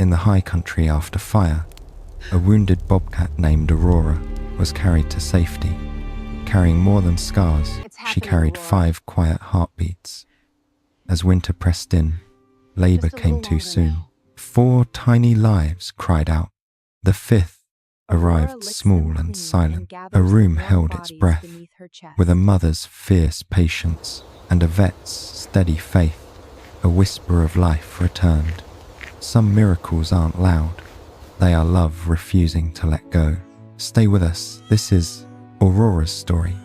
In the high country after fire, a wounded bobcat named Aurora was carried to safety. Carrying more than scars, she carried 5 quiet heartbeats. As winter pressed in, labor came too soon. 4 tiny lives cried out. The 5th arrived small and silent. A room held its breath, with a mother's fierce patience and a vet's steady faith. A whisper of life returned. Some miracles aren't loud. They are love refusing to let go. Stay with us. This is Aurora's story,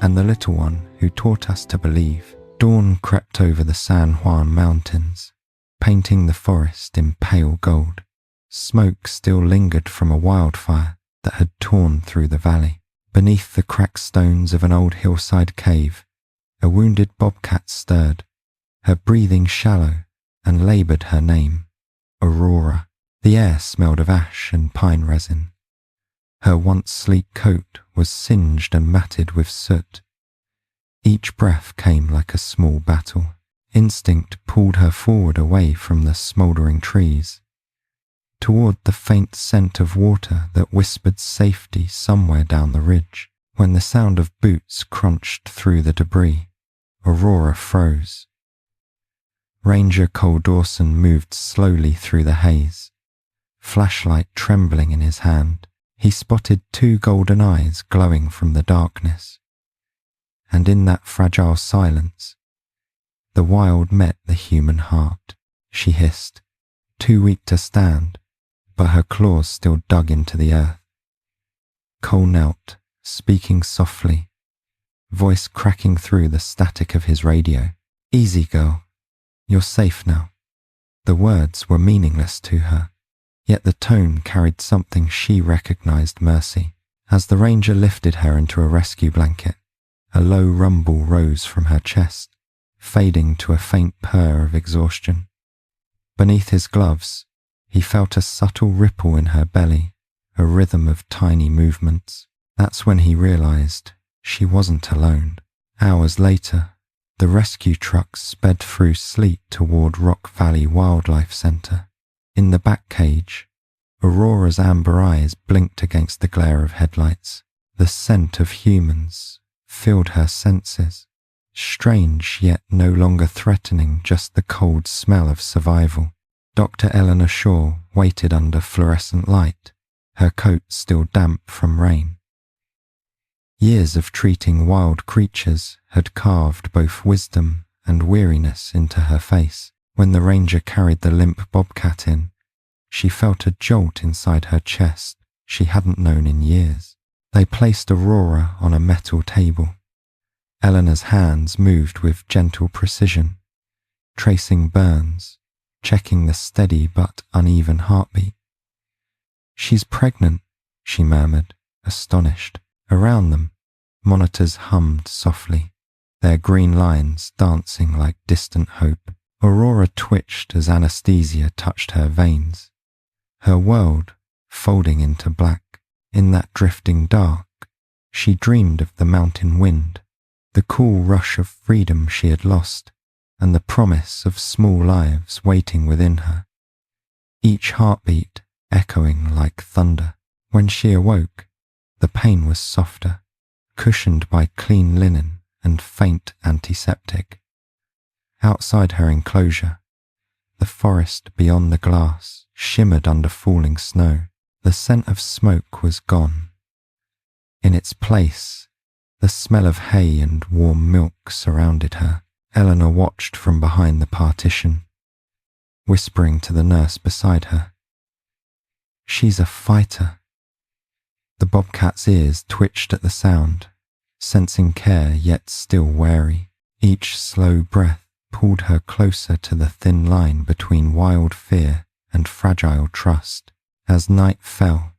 and the little one who taught us to believe. Dawn crept over the San Juan mountains, painting the forest in pale gold. Smoke still lingered from a wildfire that had torn through the valley. Beneath the cracked stones of an old hillside cave, a wounded bobcat stirred, her breathing shallow, and labored her name, Aurora. The air smelled of ash and pine resin. Her once sleek coat was singed and matted with soot. Each breath came like a small battle. Instinct pulled her forward away from the smouldering trees, toward the faint scent of water that whispered safety somewhere down the ridge. When the sound of boots crunched through the debris, Aurora froze. Ranger Cole Dawson moved slowly through the haze, flashlight trembling in his hand. He spotted 2 golden eyes glowing from the darkness. And in that fragile silence, the wild met the human heart. She hissed, too weak to stand, but her claws still dug into the earth. Cole knelt, speaking softly, voice cracking through the static of his radio. Easy, girl. You're safe now. The words were meaningless to her, yet the tone carried something she recognized. Mercy. As the ranger lifted her into a rescue blanket, a low rumble rose from her chest, fading to a faint purr of exhaustion. Beneath his gloves, he felt a subtle ripple in her belly, a rhythm of tiny movements. That's when he realized she wasn't alone. Hours later, the rescue truck sped through sleet toward Rock Valley Wildlife Center. In the back cage, Aurora's amber eyes blinked against the glare of headlights. The scent of humans filled her senses, strange yet no longer threatening, just the cold smell of survival. Dr. Eleanor Shaw waited under fluorescent light, her coat still damp from rain. Years of treating wild creatures had carved both wisdom and weariness into her face. When the ranger carried the limp bobcat in, she felt a jolt inside her chest she hadn't known in years. They placed Aurora on a metal table. Eleanor's hands moved with gentle precision, tracing burns, checking the steady but uneven heartbeat. She's pregnant, she murmured, astonished. Around them, monitors hummed softly, their green lines dancing like distant hope. Aurora twitched as anesthesia touched her veins, her world folding into black. In that drifting dark, she dreamed of the mountain wind, the cool rush of freedom she had lost, and the promise of small lives waiting within her, each heartbeat echoing like thunder. When she awoke, the pain was softer, cushioned by clean linen and faint antiseptic. Outside her enclosure, the forest beyond the glass shimmered under falling snow. The scent of smoke was gone. In its place, the smell of hay and warm milk surrounded her. Eleanor watched from behind the partition, whispering to the nurse beside her. She's a fighter. The bobcat's ears twitched at the sound, sensing care yet still wary. Each slow breath pulled her closer to the thin line between wild fear and fragile trust. As night fell,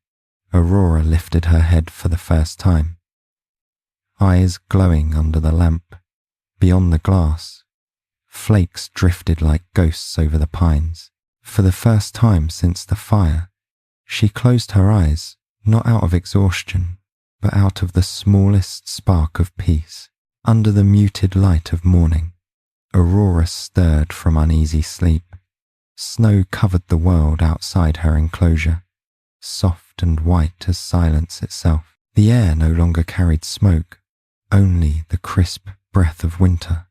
Aurora lifted her head for the first time, eyes glowing under the lamp. Beyond the glass, flakes drifted like ghosts over the pines. For the first time since the fire, she closed her eyes, not out of exhaustion, but out of the smallest spark of peace. Under the muted light of morning, Aurora stirred from uneasy sleep. Snow covered the world outside her enclosure, soft and white as silence itself. The air no longer carried smoke, only the crisp breath of winter,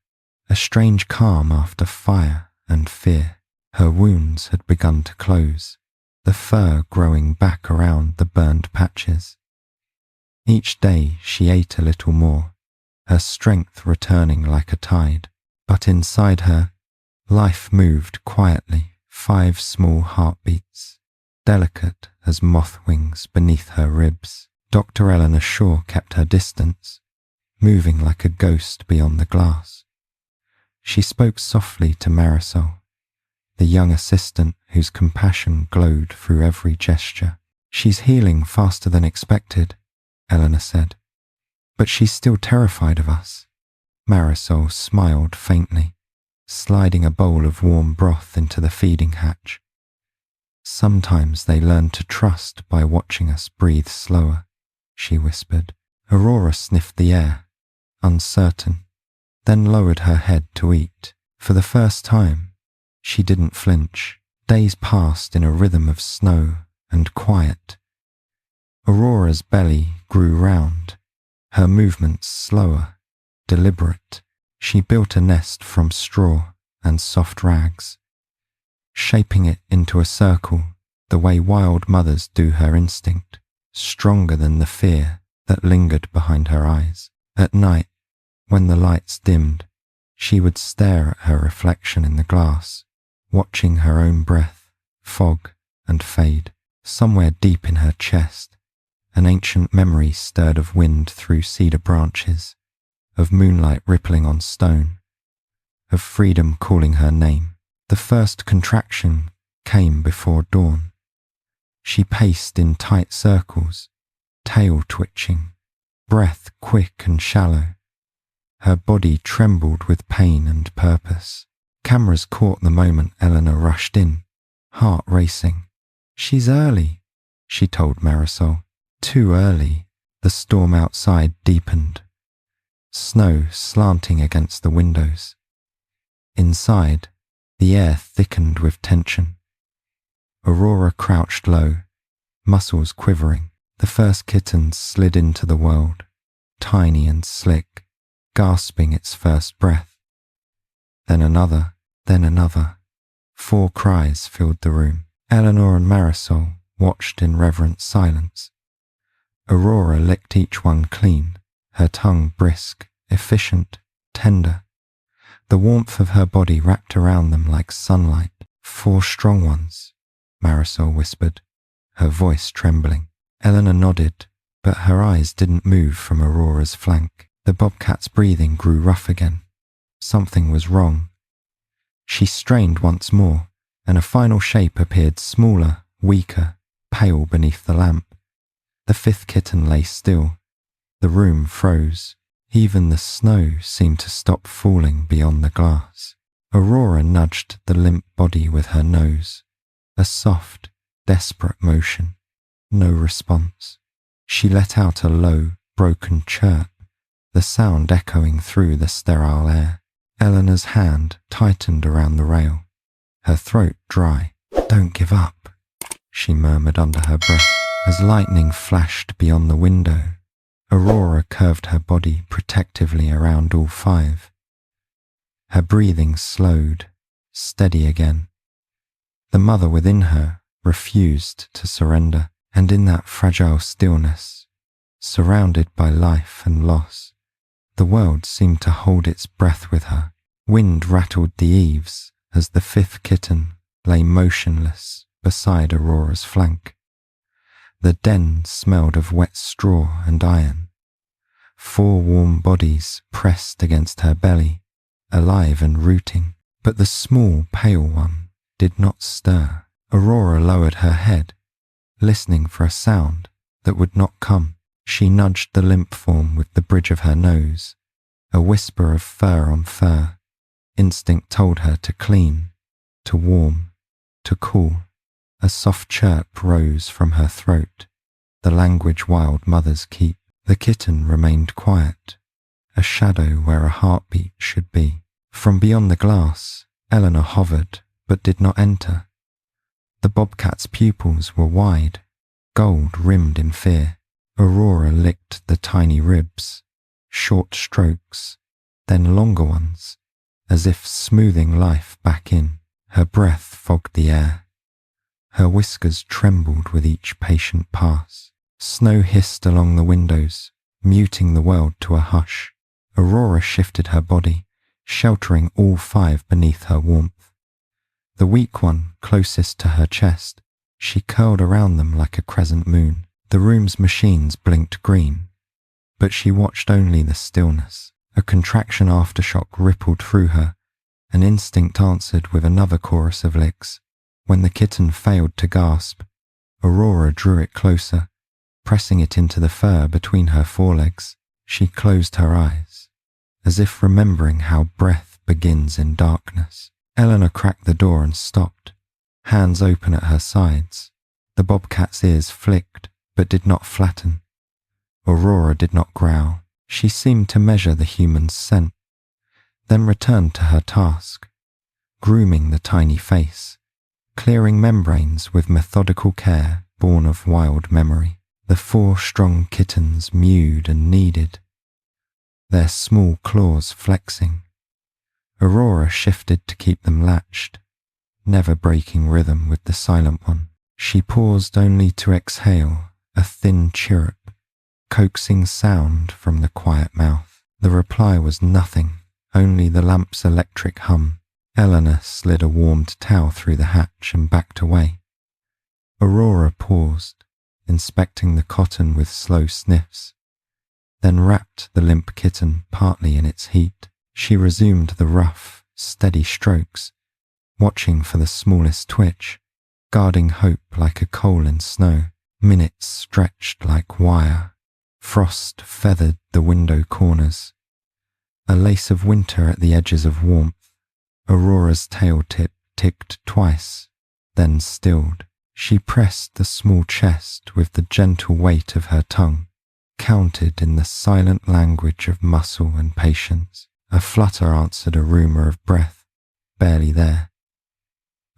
a strange calm after fire and fear. Her wounds had begun to close, the fur growing back around the burned patches. Each day she ate a little more, her strength returning like a tide. But inside her, life moved quietly, 5 small heartbeats, delicate as moth wings beneath her ribs. Dr. Eleanor Shaw kept her distance, moving like a ghost beyond the glass. She spoke softly to Marisol, the young assistant whose compassion glowed through every gesture. "She's healing faster than expected," Eleanor said. "But she's still terrified of us." Marisol smiled faintly, sliding a bowl of warm broth into the feeding hatch. "Sometimes they learn to trust by watching us breathe slower," she whispered. Aurora sniffed the air, uncertain, then lowered her head to eat. For the first time, she didn't flinch. Days passed in a rhythm of snow and quiet. Aurora's belly grew round, her movements slower, deliberate. She built a nest from straw and soft rags, shaping it into a circle the way wild mothers do her instinct, stronger than the fear that lingered behind her eyes. At night, when the lights dimmed, she would stare at her reflection in the glass, watching her own breath fog and fade. Somewhere deep in her chest, an ancient memory stirred of wind through cedar branches, of moonlight rippling on stone, of freedom calling her name. The first contraction came before dawn. She paced in tight circles, tail twitching, breath quick and shallow. Her body trembled with pain and purpose. Cameras caught the moment Eleanor rushed in, heart racing. "She's early," she told Marisol. Too early. The storm outside deepened, snow slanting against the windows. Inside, the air thickened with tension. Aurora crouched low, muscles quivering. The first kitten slid into the world, tiny and slick, gasping its first breath. Then another, then another. 4 cries filled the room. Eleanor and Marisol watched in reverent silence. Aurora licked each one clean, her tongue brisk, efficient, tender. The warmth of her body wrapped around them like sunlight. 4 strong ones, Marisol whispered, her voice trembling. Eleanor nodded, but her eyes didn't move from Aurora's flank. The bobcat's breathing grew rough again. Something was wrong. She strained once more, and a final shape appeared, smaller, weaker, pale beneath the lamp. The 5th kitten lay still. The room froze. Even the snow seemed to stop falling beyond the glass. Aurora nudged the limp body with her nose. A soft, desperate motion. No response. She let out a low, broken chirp, the sound echoing through the sterile air. Eleanor's hand tightened around the rail, her throat dry. "Don't give up," she murmured under her breath. As lightning flashed beyond the window, Aurora curved her body protectively around all 5. Her breathing slowed, steady again. The mother within her refused to surrender, and in that fragile stillness, surrounded by life and loss, the world seemed to hold its breath with her. Wind rattled the eaves as the 5th kitten lay motionless beside Aurora's flank. The den smelled of wet straw and iron. 4 warm bodies pressed against her belly, alive and rooting, but the small, pale one did not stir. Aurora lowered her head, listening for a sound that would not come. She nudged the limp form with the bridge of her nose, a whisper of fur on fur. Instinct told her to clean, to warm, to cool. A soft chirp rose from her throat, the language wild mothers keep. The kitten remained quiet, a shadow where a heartbeat should be. From beyond the glass, Eleanor hovered, but did not enter. The bobcat's pupils were wide, gold-rimmed in fear. Aurora licked the tiny ribs, short strokes, then longer ones, as if smoothing life back in. Her breath fogged the air. Her whiskers trembled with each patient pass. Snow hissed along the windows, muting the world to a hush. Aurora shifted her body, sheltering all 5 beneath her warmth. The weak one closest to her chest, she curled around them like a crescent moon. The room's machines blinked green, but she watched only the stillness. A contraction aftershock rippled through her. An instinct answered with another chorus of licks. When the kitten failed to gasp, Aurora drew it closer, pressing it into the fur between her forelegs. She closed her eyes, as if remembering how breath begins in darkness. Eleanor cracked the door and stopped, hands open at her sides. The bobcat's ears flicked, but did not flatten. Aurora did not growl. She seemed to measure the human's scent, then returned to her task, grooming the tiny face, clearing membranes with methodical care born of wild memory. The 4 strong kittens mewed and kneaded, their small claws flexing. Aurora shifted to keep them latched, never breaking rhythm with the silent one. She paused only to exhale a thin chirrup, coaxing sound from the quiet mouth. The reply was nothing, only the lamp's electric hum. Eleanor slid a warmed towel through the hatch and backed away. Aurora paused, inspecting the cotton with slow sniffs, then wrapped the limp kitten partly in its heat. She resumed the rough, steady strokes, watching for the smallest twitch, guarding hope like a coal in snow. Minutes stretched like wire. Frost feathered the window corners, a lace of winter at the edges of warmth. Aurora's tail tip ticked twice, then stilled. She pressed the small chest with the gentle weight of her tongue, counted in the silent language of muscle and patience. A flutter answered a rumour of breath, barely there.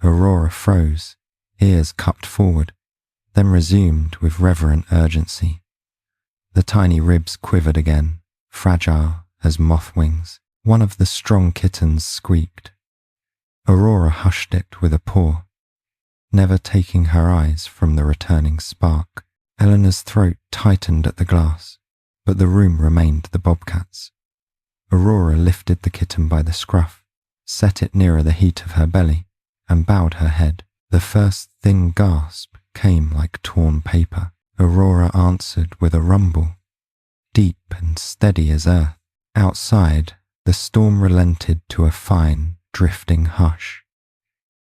Aurora froze, ears cupped forward, then resumed with reverent urgency. The tiny ribs quivered again, fragile as moth wings. One of the strong kittens squeaked. Aurora hushed it with a paw, never taking her eyes from the returning spark. Eleanor's throat tightened at the glass, but the room remained the bobcat's. Aurora lifted the kitten by the scruff, set it nearer the heat of her belly, and bowed her head. The first thin gasp came like torn paper. Aurora answered with a rumble, deep and steady as earth. Outside, the storm relented to a fine, drifting hush.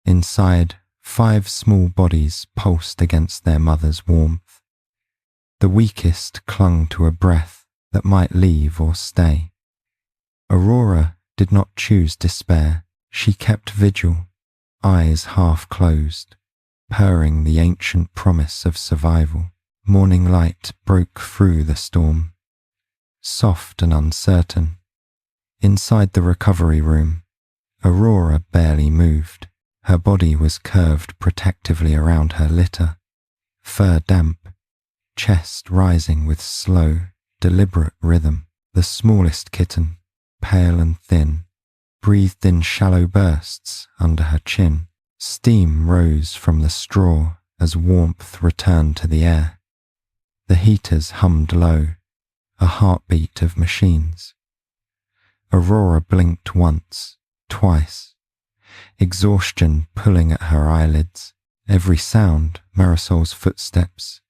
Inside, 5 small bodies pulsed against their mother's warmth. The weakest clung to a breath that might leave or stay. Aurora did not choose despair. She kept vigil, eyes half closed, purring the ancient promise of survival. Morning light broke through the storm, soft and uncertain. Inside the recovery room, Aurora barely moved. Her body was curved protectively around her litter, fur damp, chest rising with slow, deliberate rhythm. The smallest kitten, pale and thin, breathed in shallow bursts under her chin. Steam rose from the straw as warmth returned to the air. The heaters hummed low, a heartbeat of machines. Aurora blinked once, twice, exhaustion pulling at her eyelids. Every sound, Marisol's footsteps,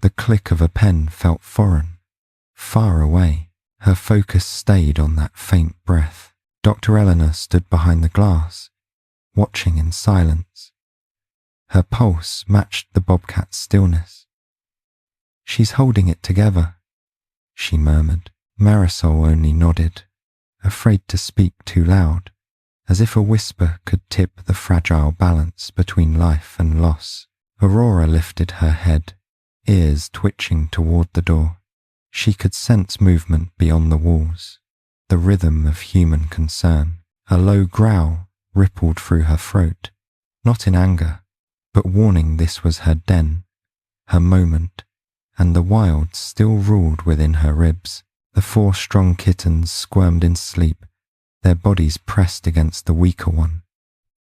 the click of a pen felt foreign, far away. Her focus stayed on that faint breath. Dr. Eleanor stood behind the glass, watching in silence. Her pulse matched the bobcat's stillness. "She's holding it together," she murmured. Marisol only nodded, afraid to speak too loud, as if a whisper could tip the fragile balance between life and loss. Aurora lifted her head, ears twitching toward the door. She could sense movement beyond the walls, the rhythm of human concern. A low growl rippled through her throat. not in anger, but warning this was her den, her moment, and the wild still ruled within her ribs. The 4 strong kittens squirmed in sleep, their bodies pressed against the weaker one.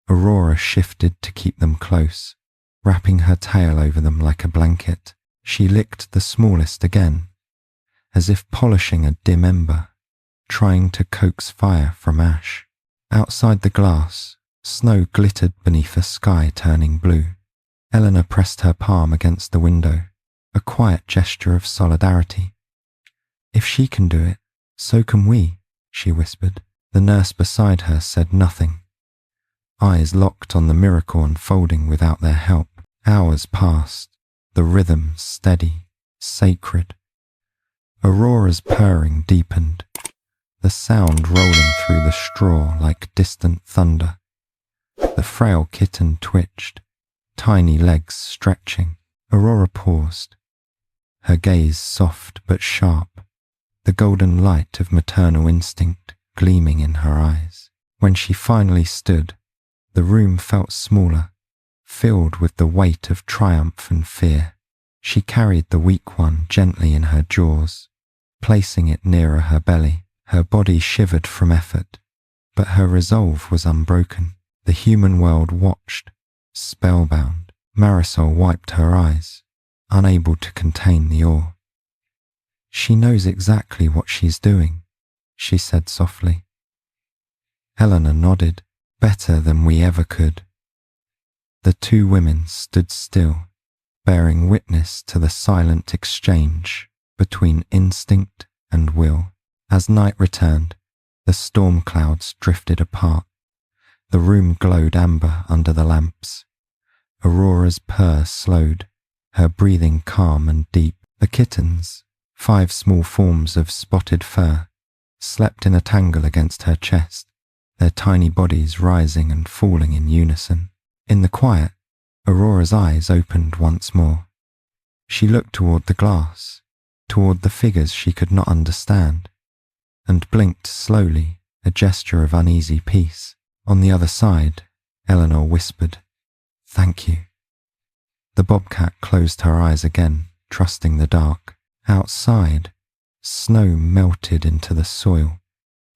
Aurora shifted to keep them close, wrapping her tail over them like a blanket. She licked the smallest again, as if polishing a dim ember, trying to coax fire from ash. Outside the glass, snow glittered beneath a sky turning blue. Eleanor pressed her palm against the window, a quiet gesture of solidarity. "If she can do it, so can we," she whispered. The nurse beside her said nothing, eyes locked on the miracle unfolding without their help. Hours passed, the rhythm steady, sacred. Aurora's purring deepened, the sound rolling through the straw like distant thunder. The frail kitten twitched, tiny legs stretching. Aurora paused, her gaze soft but sharp, the golden light of maternal instinct gleaming in her eyes. When she finally stood, the room felt smaller, filled with the weight of triumph and fear. She carried the weak one gently in her jaws, placing it nearer her belly. Her body shivered from effort, but her resolve was unbroken. The human world watched, spellbound. Marisol wiped her eyes, unable to contain the awe. "She knows exactly what she's doing," she said softly. Eleanor nodded. "Better than we ever could." The 2 women stood still, bearing witness to the silent exchange between instinct and will. As night returned, the storm clouds drifted apart. The room glowed amber under the lamps. Aurora's purr slowed, her breathing calm and deep. The kittens, 5 small forms of spotted fur, slept in a tangle against her chest, their tiny bodies rising and falling in unison. In the quiet, Aurora's eyes opened once more. She looked toward the glass, toward the figures she could not understand, and blinked slowly, a gesture of uneasy peace. On the other side, Eleanor whispered, "Thank you." The bobcat closed her eyes again, trusting the dark. Outside, snow melted into the soil,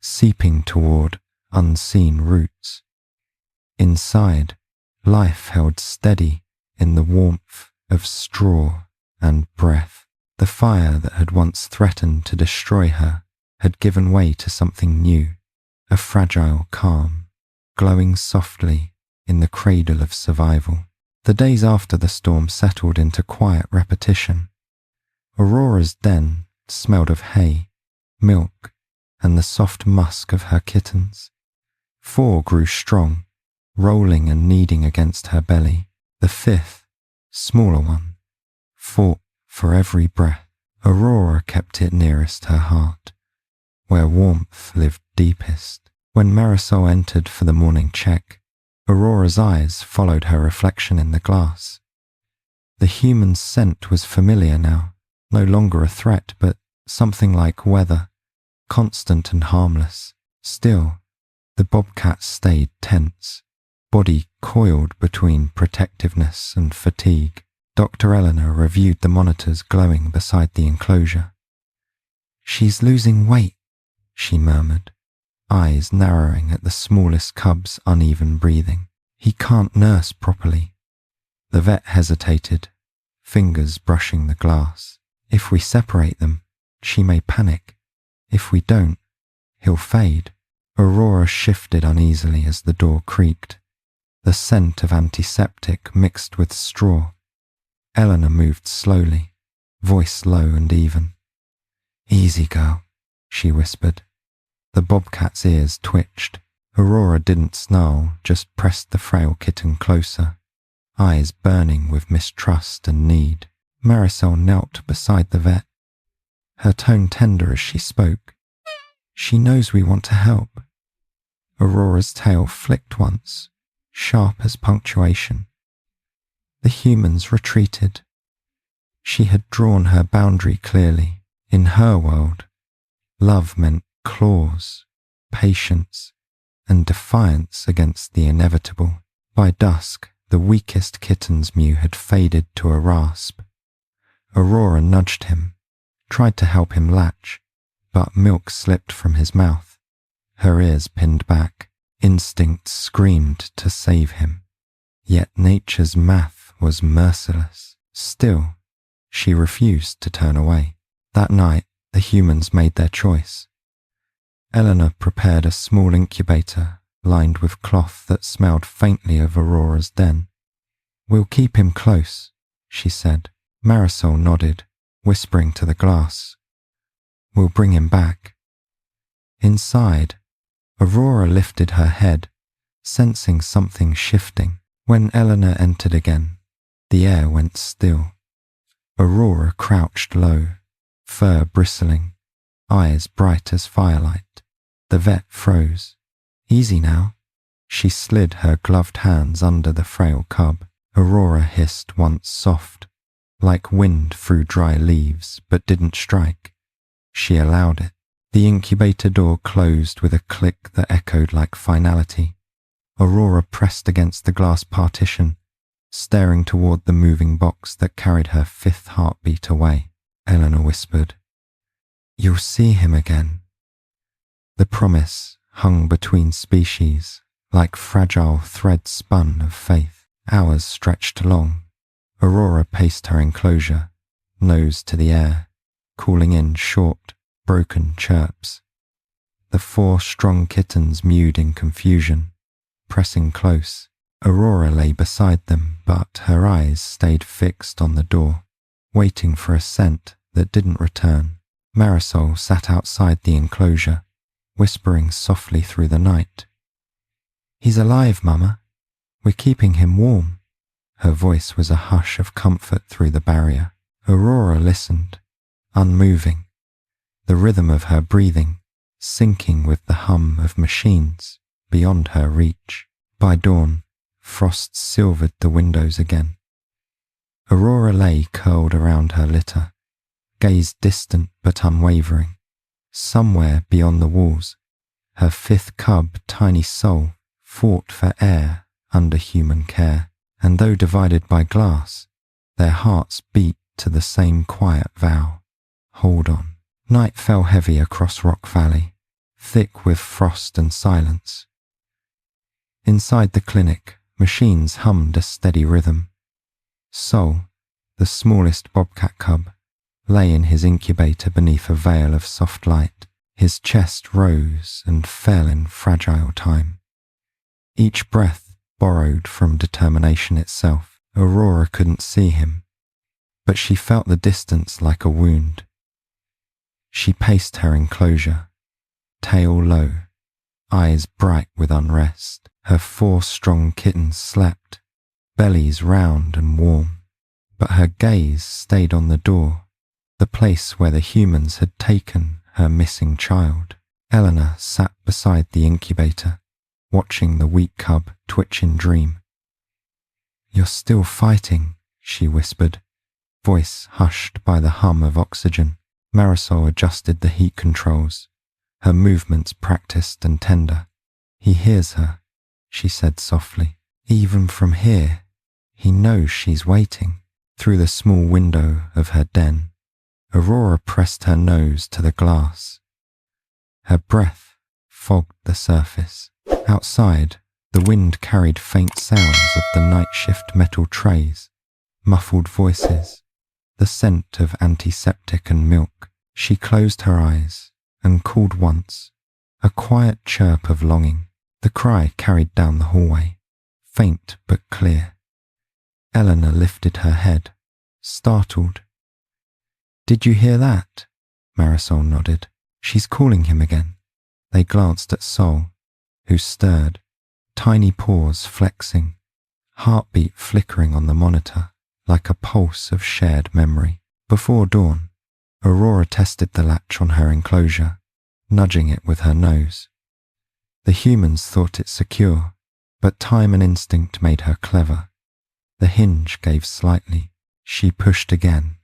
seeping toward unseen roots. Inside, life held steady in the warmth of straw and breath. The fire that had once threatened to destroy her had given way to something new, a fragile calm, glowing softly in the cradle of survival. The days after the storm settled into quiet repetition. Aurora's den smelled of hay, milk, and the soft musk of her kittens. 4 grew strong, rolling and kneading against her belly. The 5th, smaller one, fought for every breath. Aurora kept it nearest her heart, where warmth lived deepest. When Marisol entered for the morning check, Aurora's eyes followed her reflection in the glass. The human scent was familiar now, no longer a threat, but something like weather, constant and harmless. Still, the bobcat stayed tense, body coiled between protectiveness and fatigue. Dr. Eleanor reviewed the monitors glowing beside the enclosure. "She's losing weight," she murmured, eyes narrowing at the smallest cub's uneven breathing. "He can't nurse properly." The vet hesitated, fingers brushing the glass. "If we separate them, she may panic. If we don't, he'll fade." Aurora shifted uneasily as the door creaked, the scent of antiseptic mixed with straw. Eleanor moved slowly, voice low and even. "Easy, girl," she whispered. The bobcat's ears twitched. Aurora didn't snarl, just pressed the frail kitten closer, eyes burning with mistrust and need. Marisol knelt beside the vet, her tone tender as she spoke. "She knows we want to help." Aurora's tail flicked once, sharp as punctuation. The humans retreated. She had drawn her boundary clearly. In her world, love meant claws, patience, and defiance against the inevitable. By dusk, the weakest kitten's mew had faded to a rasp. Aurora nudged him, tried to help him latch, but milk slipped from his mouth. Her ears pinned back. Instinct screamed to save him. Yet nature's math was merciless. Still, she refused to turn away. That night, the humans made their choice. Eleanor prepared a small incubator lined with cloth that smelled faintly of Aurora's den. "We'll keep him close," she said. Marisol nodded, whispering to the glass. "We'll bring him back." Inside, Aurora lifted her head, sensing something shifting. When Eleanor entered again, the air went still. Aurora crouched low, fur bristling, eyes bright as firelight. The vet froze. "Easy now." She slid her gloved hands under the frail cub. Aurora hissed once soft, like wind through dry leaves, but didn't strike. She allowed it. The incubator door closed with a click that echoed like finality. Aurora pressed against the glass partition, staring toward the moving box that carried her fifth heartbeat away. Eleanor whispered, "You'll see him again." The promise hung between species, like fragile thread spun of faith. Hours stretched long. Aurora paced her enclosure, nose to the air, calling in short, broken chirps. The 4 strong kittens mewed in confusion, pressing close. Aurora lay beside them, but her eyes stayed fixed on the door, waiting for a scent that didn't return. Marisol sat outside the enclosure, whispering softly through the night. "He's alive, Mama. We're keeping him warm." Her voice was a hush of comfort through the barrier. Aurora listened, unmoving, the rhythm of her breathing syncing with the hum of machines beyond her reach. By dawn, frost silvered the windows again. Aurora lay curled around her litter, gaze distant but unwavering. Somewhere beyond the walls, her 5th cub, tiny soul, fought for air under human care, and though divided by glass, their hearts beat to the same quiet vow. Hold on. Night fell heavy across Rock Valley, thick with frost and silence. Inside the clinic, machines hummed a steady rhythm. Sol, the smallest bobcat cub, lay in his incubator beneath a veil of soft light. His chest rose and fell in fragile time. Each breath borrowed from determination itself. Aurora couldn't see him, but she felt the distance like a wound. She paced her enclosure, tail low, eyes bright with unrest. Her 4 strong kittens slept, bellies round and warm, but her gaze stayed on the door, the place where the humans had taken her missing child. Eleanor sat beside the incubator, watching the weak cub twitch in dream. "You're still fighting," she whispered, voice hushed by the hum of oxygen. Marisol adjusted the heat controls, her movements practiced and tender. "He hears her," she said softly. "Even from here, he knows she's waiting." Through the small window of her den, Aurora pressed her nose to the glass. Her breath fogged the surface. Outside, the wind carried faint sounds of the night shift metal trays, muffled voices, the scent of antiseptic and milk. She closed her eyes and called once, a quiet chirp of longing. The cry carried down the hallway, faint but clear. Eleanor lifted her head, startled. "Did you hear that?" Marisol nodded. "She's calling him again." They glanced at Sol, who stirred, tiny paws flexing, heartbeat flickering on the monitor like a pulse of shared memory. Before dawn, Aurora tested the latch on her enclosure, nudging it with her nose. The humans thought it secure, but time and instinct made her clever. The hinge gave slightly. She pushed again,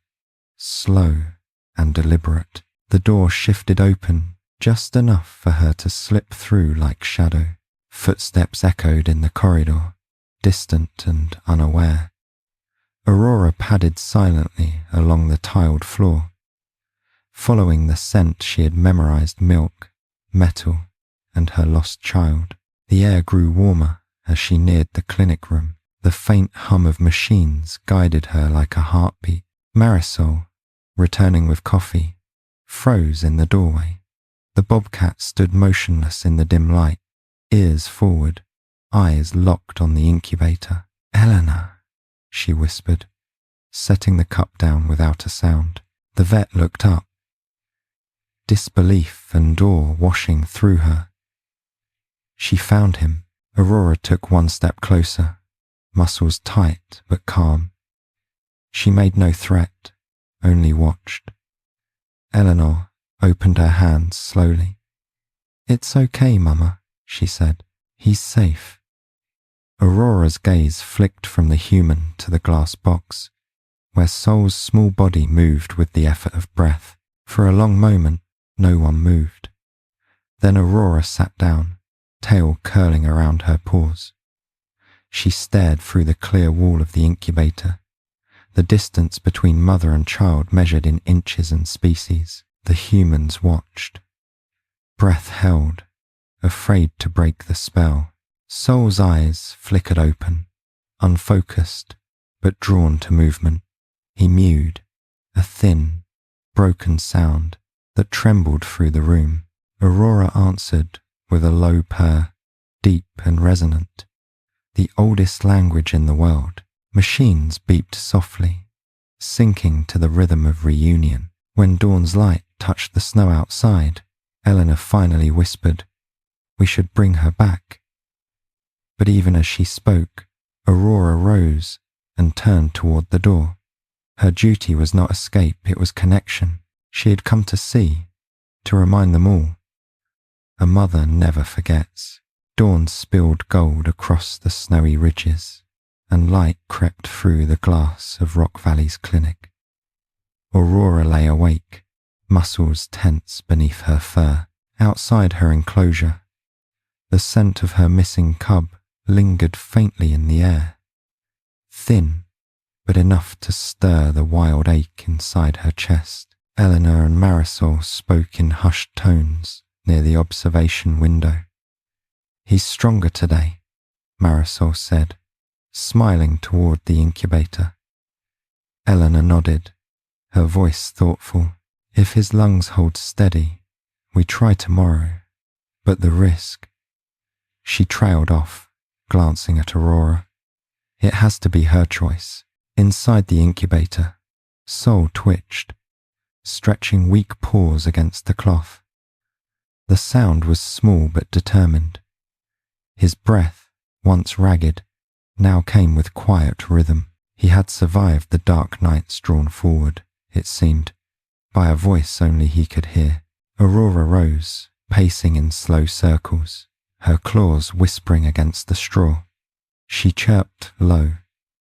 slow and deliberate. The door shifted open just enough for her to slip through like shadow. Footsteps echoed in the corridor, distant and unaware. Aurora padded silently along the tiled floor, following the scent she had memorized: milk, metal, and her lost child. The air grew warmer as she neared the clinic room. The faint hum of machines guided her like a heartbeat. Marisol, returning with coffee, froze in the doorway. The Bobcat stood motionless in the dim light, ears forward, eyes locked on the incubator. "Eleanor," she whispered, setting the cup down without a sound. The vet looked up, disbelief and awe washing through her. She found him. Aurora took one step closer, muscles tight but calm. She made no threat, only watched. Eleanor opened her hands slowly. "It's okay, Mama," she said. "He's safe." Aurora's gaze flicked from the human to the glass box, where Sol's small body moved with the effort of breath. For a long moment, no one moved. Then Aurora sat down, tail curling around her paws. She stared through the clear wall of the incubator. The distance between mother and child measured in inches and species. The humans watched. Breath held, afraid to break the spell. Sol's eyes flickered open, unfocused, but drawn to movement. He mewed, a thin, broken sound that trembled through the room. Aurora answered with a low purr, deep and resonant. The oldest language in the world. Machines beeped softly, syncing to the rhythm of reunion. When dawn's light touched the snow outside, Eleanor finally whispered, "We should bring her back." But even as she spoke, Aurora rose and turned toward the door. Her duty was not escape, it was connection. She had come to see, to remind them all. A mother never forgets. Dawn spilled gold across the snowy ridges, and light crept through the glass of Rock Valley's clinic. Aurora lay awake, muscles tense beneath her fur. Outside her enclosure, the scent of her missing cub lingered faintly in the air, thin, but enough to stir the wild ache inside her chest. Eleanor and Marisol spoke in hushed tones near the observation window. "He's stronger today," Marisol said, smiling toward the incubator. Eleanor nodded, her voice thoughtful. "If his lungs hold steady, we try tomorrow, but the risk..." She trailed off, glancing at Aurora. It has to be her choice. Inside the incubator, Sol twitched, stretching weak paws against the cloth. The sound was small but determined. His breath, once ragged, now came with quiet rhythm. He had survived the dark nights drawn forward, it seemed, by a voice only he could hear. Aurora rose, pacing in slow circles, her claws whispering against the straw. She chirped low,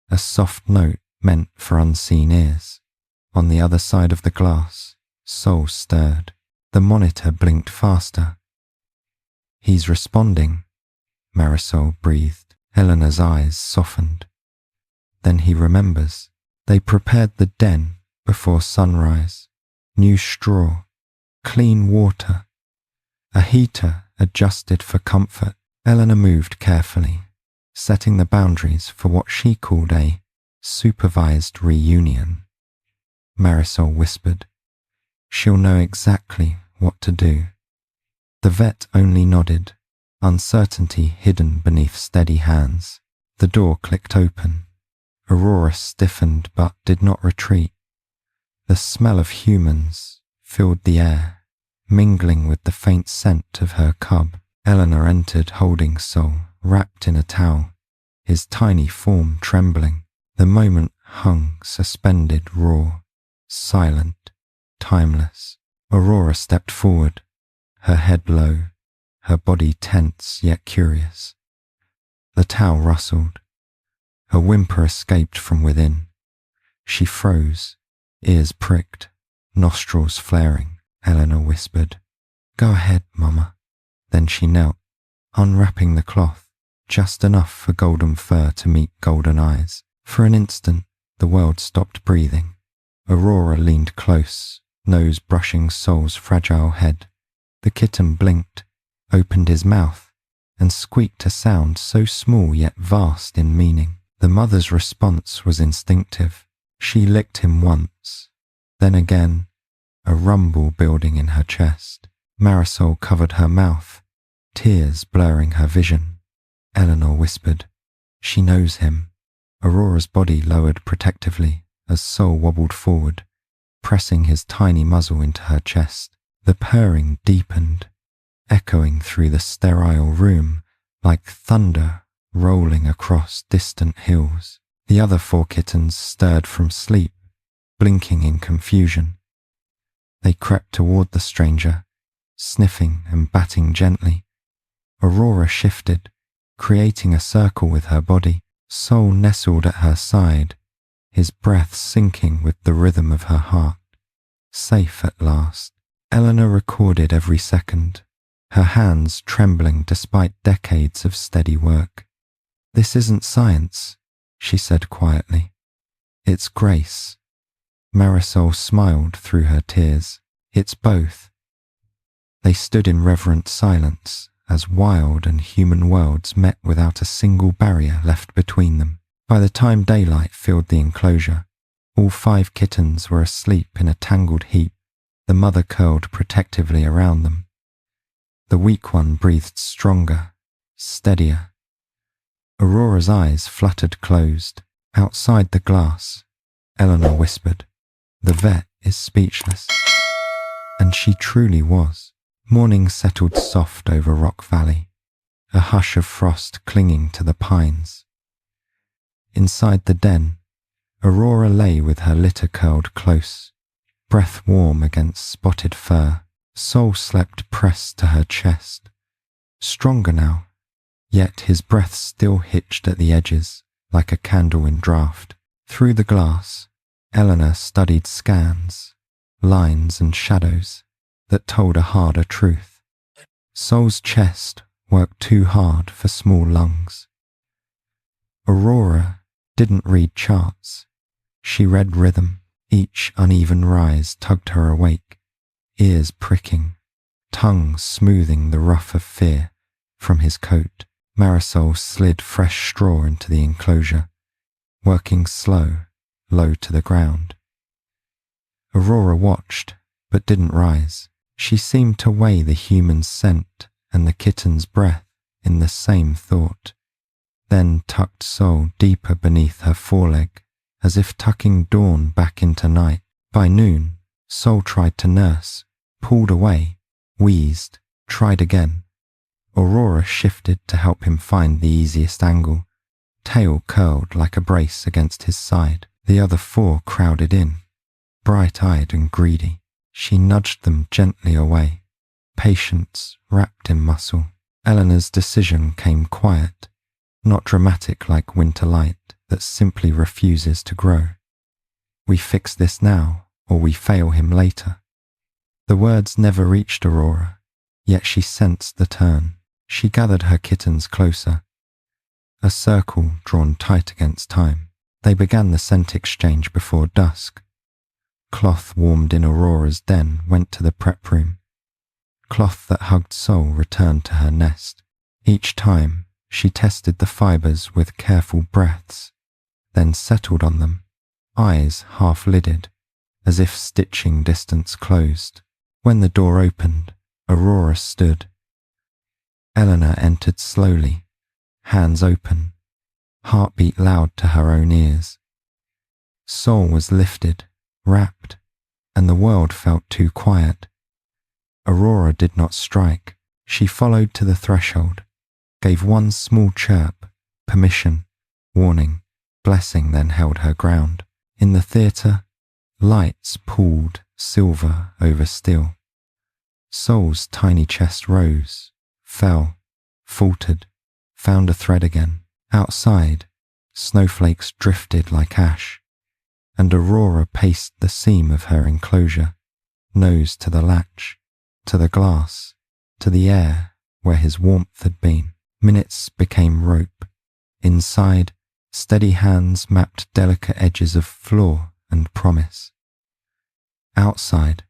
a soft note meant for unseen ears. On the other side of the glass, Sol stirred. The monitor blinked faster. "He's responding," Marisol breathed. Eleanor's eyes softened. Then he remembers. They prepared the den before sunrise. New straw, clean water, a heater adjusted for comfort. Eleanor moved carefully, setting the boundaries for what she called a supervised reunion. Marisol whispered, "She'll know exactly what to do." The vet only nodded, uncertainty hidden beneath steady hands. The door clicked open. Aurora stiffened but did not retreat. The smell of humans filled the air, mingling with the faint scent of her cub. Eleanor entered holding Sol, wrapped in a towel, his tiny form trembling. The moment hung suspended, raw, silent, timeless. Aurora stepped forward, her head low, her body tense yet curious. The towel rustled. A whimper escaped from within. She froze, ears pricked, nostrils flaring. Eleanor whispered, "Go ahead, Mama." Then she knelt, unwrapping the cloth, just enough for golden fur to meet golden eyes. For an instant, the world stopped breathing. Aurora leaned close, nose brushing Sol's fragile head. The kitten blinked, opened his mouth, and squeaked a sound so small yet vast in meaning. The mother's response was instinctive. She licked him once, then again, a rumble building in her chest. Marisol covered her mouth, tears blurring her vision. Eleanor whispered, "She knows him." Aurora's body lowered protectively as Sol wobbled forward, pressing his tiny muzzle into her chest. The purring deepened, echoing through the sterile room like thunder rolling across distant hills. The other 4 kittens stirred from sleep, blinking in confusion. They crept toward the stranger, sniffing and batting gently. Aurora shifted, creating a circle with her body. Sol nestled at her side, his breath syncing with the rhythm of her heart. Safe at last. Eleanor recorded every second, her hands trembling despite decades of steady work. "This isn't science," she said quietly. "It's grace." Marisol smiled through her tears. "It's both." They stood in reverent silence as wild and human worlds met without a single barrier left between them. By the time daylight filled the enclosure, all 5 kittens were asleep in a tangled heap, the mother curled protectively around them. The weak one breathed stronger, steadier. Aurora's eyes fluttered closed. Outside the glass, Eleanor whispered, "The vet is speechless." And she truly was. Morning settled soft over Rock Valley, a hush of frost clinging to the pines. Inside the den, Aurora lay with her litter curled close, breath warm against spotted fur. Sol slept pressed to her chest, stronger now, yet his breath still hitched at the edges like a candle in draught. Through the glass, Eleanor studied scans, lines and shadows that told a harder truth. Sol's chest worked too hard for small lungs. Aurora didn't read charts. She read rhythm. Each uneven rise tugged her awake, ears pricking, tongue smoothing the ruff of fear from his coat. Marisol slid fresh straw into the enclosure, working slow, low to the ground. Aurora watched, but didn't rise. She seemed to weigh the human's scent and the kitten's breath in the same thought, then tucked Sol deeper beneath her foreleg, as if tucking dawn back into night. By noon, Sol tried to nurse, pulled away, wheezed, tried again. Aurora shifted to help him find the easiest angle, tail curled like a brace against his side. The other 4 crowded in, bright-eyed and greedy. She nudged them gently away, patience wrapped in muscle. Eleanor's decision came quiet, not dramatic like winter light that simply refuses to grow. "We fix this now, or we fail him later." The words never reached Aurora, yet she sensed the turn. She gathered her kittens closer, a circle drawn tight against time. They began the scent exchange before dusk. Cloth warmed in Aurora's den went to the prep room. Cloth that hugged Sol returned to her nest. Each time, she tested the fibers with careful breaths, then settled on them, eyes half-lidded, as if stitching distance closed. When the door opened, Aurora stood. Eleanor entered slowly, hands open, heartbeat loud to her own ears. Sol was lifted, wrapped, and the world felt too quiet. Aurora did not strike. She followed to the threshold, gave one small chirp, permission, warning, blessing, then held her ground. In the theatre, lights pooled silver over steel. Sol's tiny chest rose, fell, faltered, found a thread again. Outside, snowflakes drifted like ash, and Aurora paced the seam of her enclosure, nose to the latch, to the glass, to the air where his warmth had been. Minutes became rope. Inside, steady hands mapped delicate edges of floor and promise. Outside,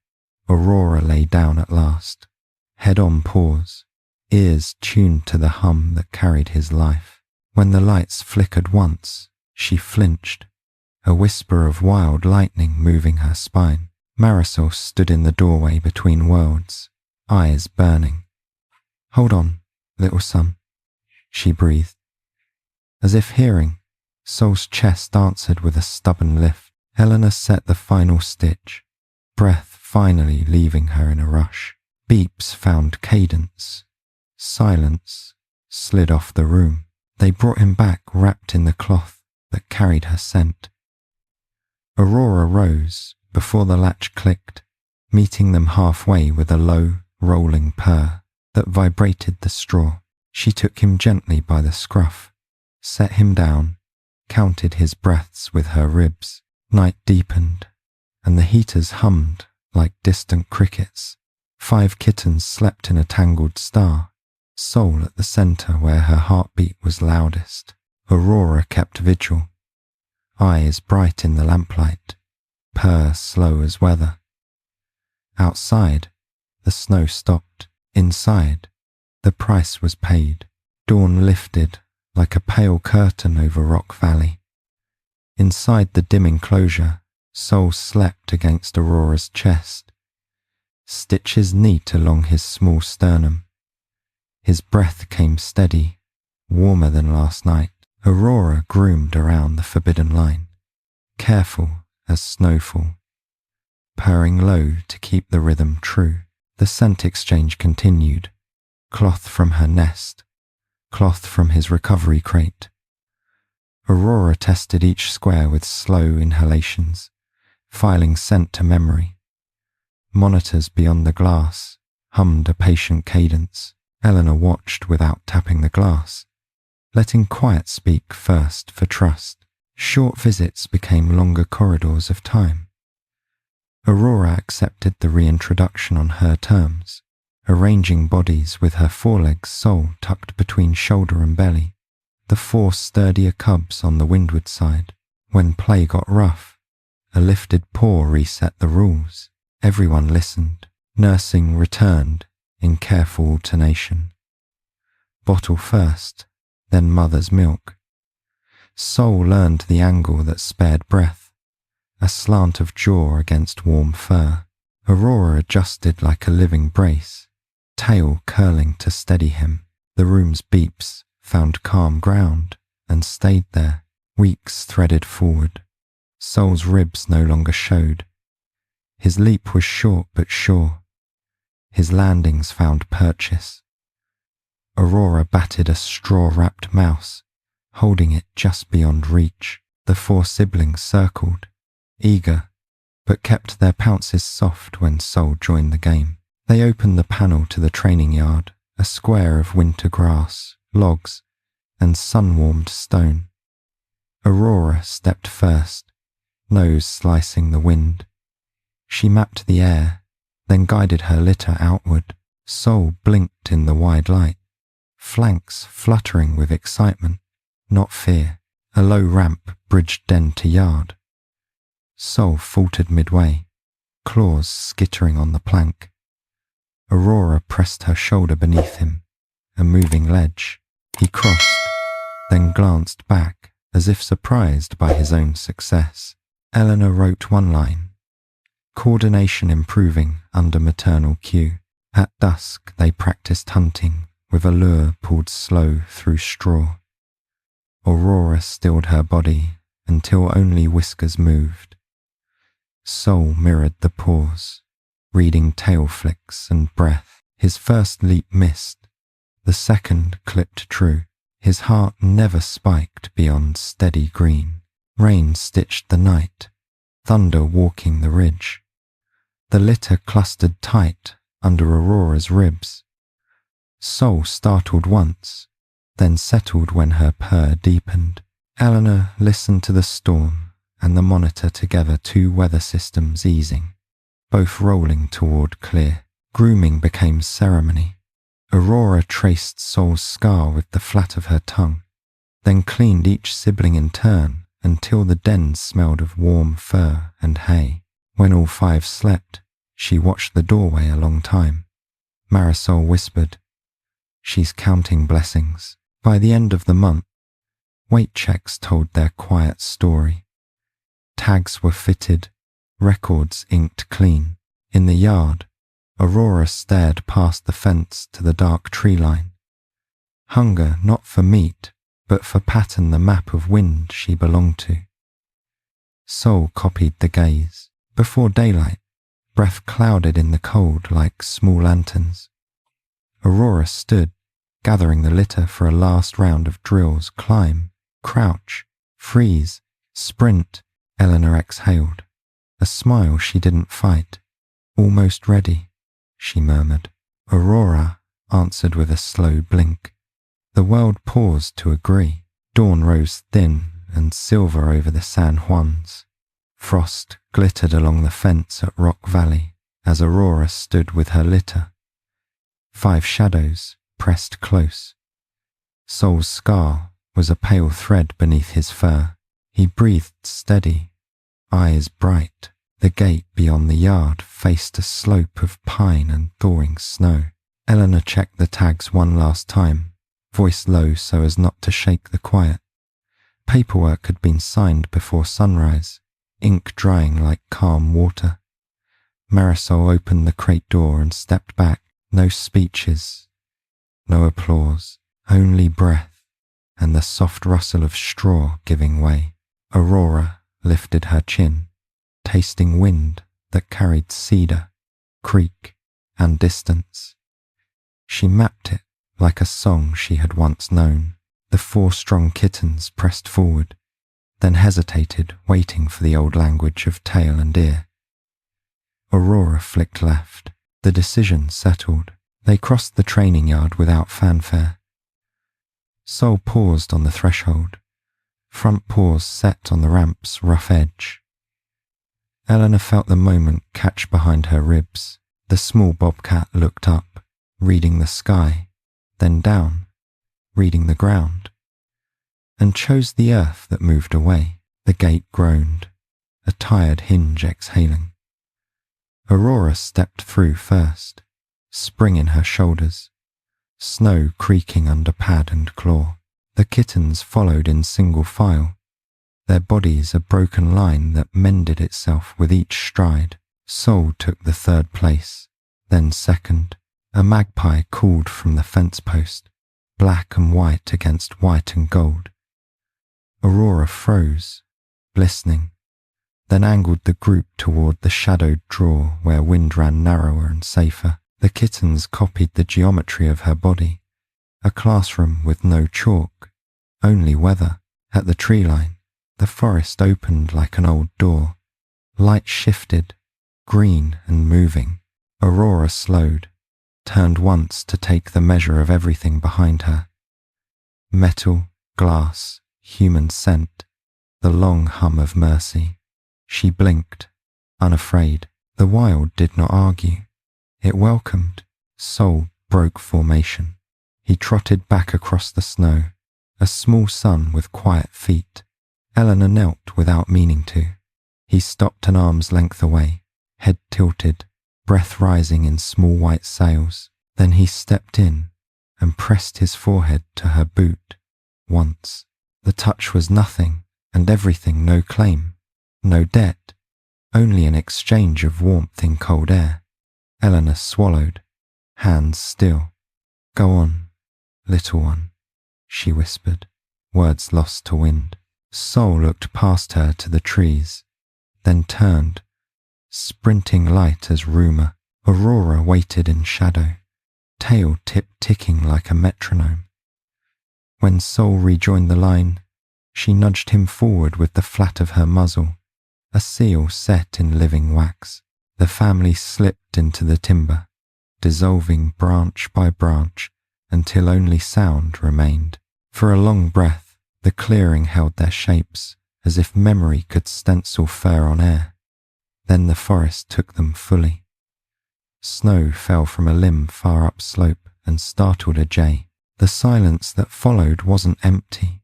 Aurora lay down at last, head on paws, ears tuned to the hum that carried his life. When the lights flickered once, she flinched, a whisper of wild lightning moving her spine. Marisol stood in the doorway between worlds, eyes burning. "Hold on, little son," she breathed. As if hearing, Sol's chest answered with a stubborn lift. Helena set the final stitch, breath finally leaving her in a rush. Beeps found cadence. Silence slid off the room. They brought him back wrapped in the cloth that carried her scent. Aurora rose before the latch clicked, meeting them halfway with a low, rolling purr that vibrated the straw. She took him gently by the scruff, set him down, counted his breaths with her ribs. Night deepened, and the heaters hummed like distant crickets. 5 kittens slept in a tangled star, Sol at the center where her heartbeat was loudest. Aurora kept vigil, eyes bright in the lamplight, purr slow as weather. Outside, the snow stopped. Inside, the price was paid. Dawn lifted like a pale curtain over Rock Valley. Inside the dim enclosure, Sol slept against Aurora's chest, stitches neat along his small sternum. His breath came steady, warmer than last night. Aurora groomed around the forbidden line, careful as snowfall, purring low to keep the rhythm true. The scent exchange continued, cloth from her nest, cloth from his recovery crate. Aurora tested each square with slow inhalations, filing scent to memory. Monitors beyond the glass hummed a patient cadence. Eleanor watched without tapping the glass, letting quiet speak first for trust. Short visits became longer corridors of time. Aurora accepted the reintroduction on her terms, arranging bodies with her forelegs sole tucked between shoulder and belly, the 4 sturdier cubs on the windward side. When play got rough, a lifted paw reset the rules. Everyone listened. Nursing returned in careful alternation. Bottle first, then mother's milk. Sol learned the angle that spared breath, a slant of jaw against warm fur. Aurora adjusted like a living brace, tail curling to steady him. The room's beeps found calm ground and stayed there. Weeks threaded forward. Sol's ribs no longer showed. His leap was short but sure. His landings found purchase. Aurora batted a straw-wrapped mouse, holding it just beyond reach. The 4 siblings circled, eager, but kept their pounces soft when Sol joined the game. They opened the panel to the training yard, a square of winter grass, logs, and sun-warmed stone. Aurora stepped first, nose slicing the wind. She mapped the air, then guided her litter outward. Sol blinked in the wide light, flanks fluttering with excitement, not fear. A low ramp bridged den to yard. Sol faltered midway, claws skittering on the plank. Aurora pressed her shoulder beneath him, a moving ledge. He crossed, then glanced back as if surprised by his own success. Eleanor wrote one line, coordination improving under maternal cue. At dusk they practiced hunting with a lure pulled slow through straw. Aurora stilled her body until only whiskers moved. Sol mirrored the pause, reading tail flicks and breath. His first leap missed, the second clipped true. His heart never spiked beyond steady green. Rain stitched the night, thunder walking the ridge. The litter clustered tight under Aurora's ribs. Sol startled once, then settled when her purr deepened. Eleanor listened to the storm and the monitor together, 2 weather systems easing, both rolling toward clear. Grooming became ceremony. Aurora traced Soul's scar with the flat of her tongue, then cleaned each sibling in turn until the den smelled of warm fur and hay. When all five slept, she watched the doorway a long time. Marisol whispered, "She's counting blessings." By the end of the month, weight checks told their quiet story. Tags were fitted, records inked clean. In the yard, Aurora stared past the fence to the dark tree line. Hunger not for meat, but for pattern the map of wind she belonged to. Soul copied the gaze. Before daylight, breath clouded in the cold like small lanterns. Aurora stood, gathering the litter for a last round of drills. Climb, crouch, freeze, sprint. Eleanor exhaled, a smile she didn't fight. "Almost ready," she murmured. Aurora answered with a slow blink. The world paused to agree. Dawn rose thin and silver over the San Juans. Frost glittered along the fence at Rock Valley as Aurora stood with her litter. 5 shadows pressed close. Soul's scar was a pale thread beneath his fur. He breathed steady, eyes bright. The gate beyond the yard faced a slope of pine and thawing snow. Eleanor checked the tags one last time, voice low so as not to shake the quiet. Paperwork had been signed before sunrise, ink drying like calm water. Marisol opened the crate door and stepped back. No speeches, no applause, only breath and the soft rustle of straw giving way. Aurora lifted her chin, tasting wind that carried cedar, creek, and distance. She mapped it like a song she had once known. The 4 strong kittens pressed forward, then hesitated, waiting for the old language of tail and ear. Aurora flicked left. The decision settled. They crossed the training yard without fanfare. Soul paused on the threshold, front paws set on the ramp's rough edge. Eleanor felt the moment catch behind her ribs. The small bobcat looked up, reading the sky, then down, reading the ground, and chose the earth that moved away. The gate groaned, a tired hinge exhaling. Aurora stepped through first, spring in her shoulders, snow creaking under pad and claw. The kittens followed in single file, their bodies a broken line that mended itself with each stride. Soul took the 3rd place, then 2nd. A magpie called from the fence post, black and white against white and gold. Aurora froze, listening, then angled the group toward the shadowed draw where wind ran narrower and safer. The kittens copied the geometry of her body, a classroom with no chalk, only weather. At the tree line, the forest opened like an old door. Light shifted, green and moving. Aurora slowed, turned once to take the measure of everything behind her. Metal, glass, human scent, the long hum of mercy. She blinked, unafraid. The wild did not argue. It welcomed. Soul broke formation. He trotted back across the snow, a small son with quiet feet. Eleanor knelt without meaning to. He stopped an arm's length away, head tilted, breath rising in small white sails. Then he stepped in and pressed his forehead to her boot. Once. The touch was nothing and everything, no claim, no debt, only an exchange of warmth in cold air. Eleanor swallowed, hands still. "Go on, little one," she whispered, words lost to wind. Soul looked past her to the trees, then turned, sprinting light as rumour. Aurora waited in shadow, tail tip-ticking like a metronome. When Soul rejoined the line, she nudged him forward with the flat of her muzzle, a seal set in living wax. The family slipped into the timber, dissolving branch by branch until only sound remained. For a long breath, the clearing held their shapes as if memory could stencil fur on air. Then the forest took them fully. Snow fell from a limb far upslope and startled a jay. The silence that followed wasn't empty.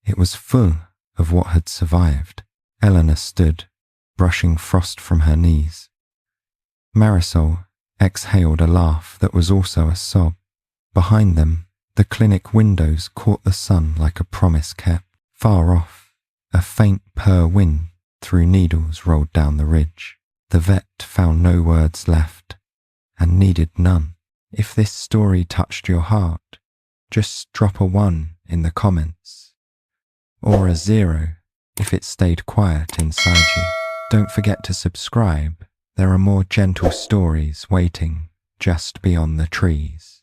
It was full of what had survived. Eleanor stood, brushing frost from her knees. Marisol exhaled a laugh that was also a sob. Behind them, the clinic windows caught the sun like a promise kept. Far off, a faint purr wind through needles rolled down the ridge. The vet found no words left, and needed none. If this story touched your heart, just drop a 1 in the comments, or a 0 if it stayed quiet inside you. Don't forget to subscribe. There are more gentle stories waiting just beyond the trees.